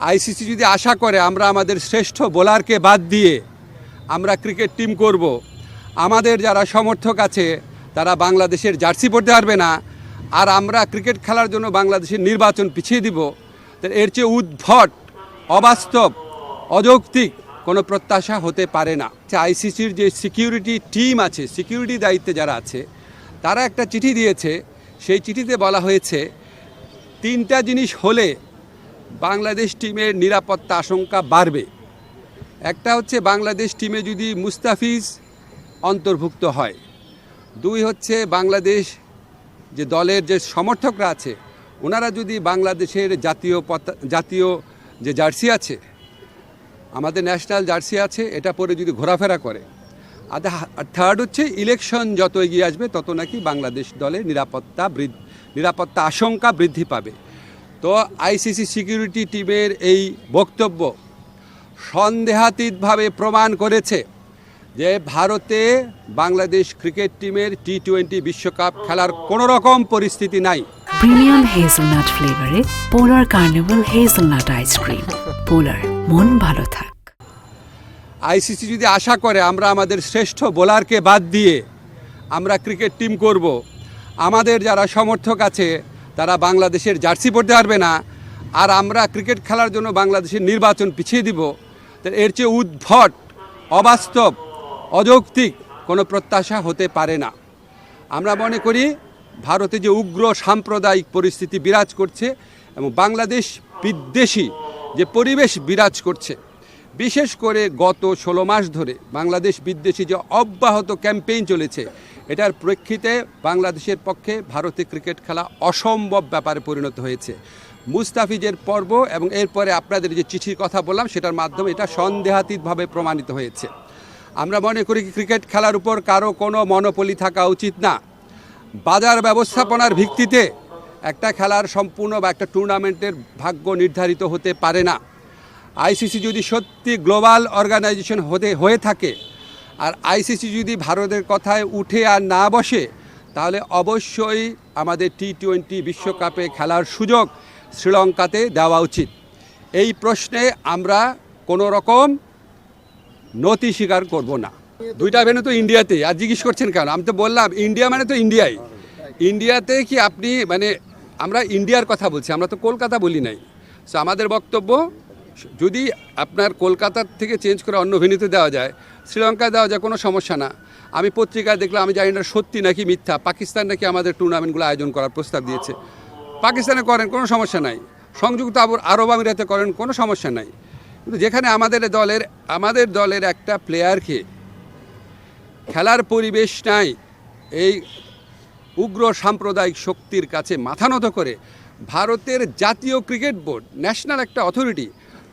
ICC যদি আশা করে আমরা আমাদের শ্রেষ্ঠ বোলারকে বাদ দিয়ে আমরা ক্রিকেট টিম করব, আমাদের যারা সমর্থক আছে তারা বাংলাদেশের জার্সি পরতে পারবে না, আর আমরা ক্রিকেট খেলার জন্য বাংলাদেশের নির্বাচন পিছিয়ে দিব, এর চেয়ে উদ্ভট, অবাস্তব, অযৌক্তিক কোনো প্রত্যাশা হতে পারে না। আইসিসির যে সিকিউরিটি টিম আছে, সিকিউরিটি দায়িত্বে যারা আছে, তারা একটা চিঠি দিয়েছে। সেই চিঠিতে বলা হয়েছে 3টা জিনিস হলে বাংলাদেশ টিমের নিরাপত্তা আশঙ্কা বাড়বে। একটা হচ্ছে বাংলাদেশ টিমে যদি মুস্তাফিজ অন্তর্ভুক্ত হয়। 2 হচ্ছে বাংলাদেশ যে দলের যে সমর্থকরা আছে ওনারা যদি বাংলাদেশের জাতীয় যে জার্সি আছে, আমাদের ন্যাশনাল জার্সি আছে, এটা পরে যদি ঘোরাফেরা করে। আর 3rd হচ্ছে ইলেকশন যত এগিয়ে আসবে তত নাকি বাংলাদেশ দলের নিরাপত্তা আশঙ্কা বৃদ্ধি পাবে। তো আইসিসি সিকিউরিটি টিমের এই বক্তব্য সন্দেহাতীতভাবে প্রমাণ করেছে যে ভারতে বাংলাদেশ ক্রিকেট টিমের টি-20 বিশ্বকাপ খেলার কোনো রকম পরিস্থিতি নাই। প্রিমিয়াম হেজেলনাট ফ্লেভারে পোলার কার্নিভাল হেজেলনাট আইসক্রিম। পোলার, মন ভালো থাক। আইসিসি যদি আশা করে আমরা আমাদের শ্রেষ্ঠ বোলারকে বাদ দিয়ে আমরা ক্রিকেট টিম করব, আমাদের যারা সমর্থক আছে তারা বাংলাদেশের জার্সি পরতে পারবে না, আর আমরা ক্রিকেট খেলার জন্য বাংলাদেশের নির্বাচন পিছিয়ে দিব, এর চেয়ে উদ্ভট, অবাস্তব, অযৌক্তিক কোনো প্রত্যাশা হতে পারে না। আমরা মনে করি ভারতে যে উগ্র সাম্প্রদায়িক পরিস্থিতি বিরাজ করছে এবং বাংলাদেশ বিদ্বেষী যে পরিবেশ বিরাজ করছে, বিশেষ করে গত 16 মাস ধরে বাংলাদেশ বিদ্বেষী যে অব্যাহত ক্যাম্পেইন চলেছে, এটার প্রেক্ষিতে বাংলাদেশের পক্ষে ভারতে ক্রিকেট খেলা অসম্ভব ব্যাপারে পরিণত হয়েছে। মুস্তাফিজের পর্ব এবং এরপরে আপনাদের যে চিঠির কথা বললাম সেটার মাধ্যমে এটা সন্দেহাতীতভাবে প্রমাণিত হয়েছে। আমরা মনে করি ক্রিকেট খেলার উপর কারো কোনো মনোপলি থাকা উচিত না। বাজার ব্যবস্থাপনার ভিত্তিতে একটা খেলার সম্পূর্ণ বা একটা টুর্নামেন্টের ভাগ্য নির্ধারিত হতে পারে না। আইসিসি যদি সত্যি গ্লোবাল অর্গানাইজেশন হয়ে থাকে, আর আইসিসি যদি ভারতের কথায় উঠে আর না বসে, তাহলে অবশ্যই আমাদের টি-20 বিশ্বকাপে খেলার সুযোগ শ্রীলঙ্কাতে দেওয়া উচিত। এই প্রশ্নে আমরা কোনো রকম নতি স্বীকার করব না। 2টা ভেন্যু তো ইন্ডিয়াতে, আর জিজ্ঞেস করছেন কেন? আমি তো বললাম ইন্ডিয়া মানে তো ইন্ডিয়াই। ইন্ডিয়াতে কি আপনি আমরা ইন্ডিয়ার কথা বলছি, আমরা তো কলকাতা বলি নাই। সো আমাদের বক্তব্য, যদি আপনার কলকাতার থেকে চেঞ্জ করে অন্য ভেন্যুতে দেওয়া যায়, শ্রীলঙ্কায় দেওয়া যায়, কোনো সমস্যা না। আমি পত্রিকায় দেখলাম, আমি জানি না সত্যি নাকি মিথ্যা, পাকিস্তান নাকি আমাদের টুর্নামেন্টগুলো আয়োজন করার প্রস্তাব দিয়েছে। পাকিস্তানে করেন, কোনো সমস্যা নাই। সংযুক্ত আরব আমিরাতে করেন, কোনো সমস্যা নাই। কিন্তু যেখানে আমাদের দলের একটা প্লেয়ারকে খেলার পরিবেশ নাই, এই উগ্র সাম্প্রদায়িক শক্তির কাছে মাথা নত করে ভারতের জাতীয় ক্রিকেট বোর্ড, ন্যাশনাল একটা অথরিটি,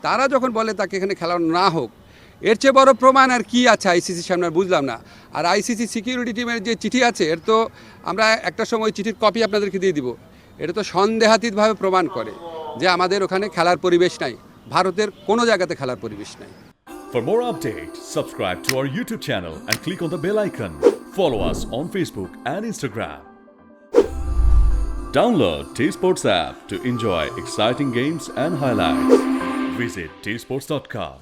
তারা যখন বলে তাকে এখানে খেলানো না হোক, এর চেয়ে বড় প্রমাণ আর কি আছে আইসিসির সামনে? বুঝলাম না। আর আইসিসি সিকিউরিটি টিমের যে চিঠি আছে, এর তো আমরা একটা সময় চিঠির কপি আপনাদেরকে দিয়ে দিব। এটা তো সন্দেহাতীতভাবে প্রমাণ করে যে আমাদের ওখানে খেলার পরিবেশ নাই, ভারতের কোনো জায়গাতে খেলার পরিবেশ নাই। For more updates, subscribe to our YouTube channel and click on the bell icon. Follow us on Facebook and Instagram. Download T-Sports app to enjoy exciting games and highlights. Visit tsports.com.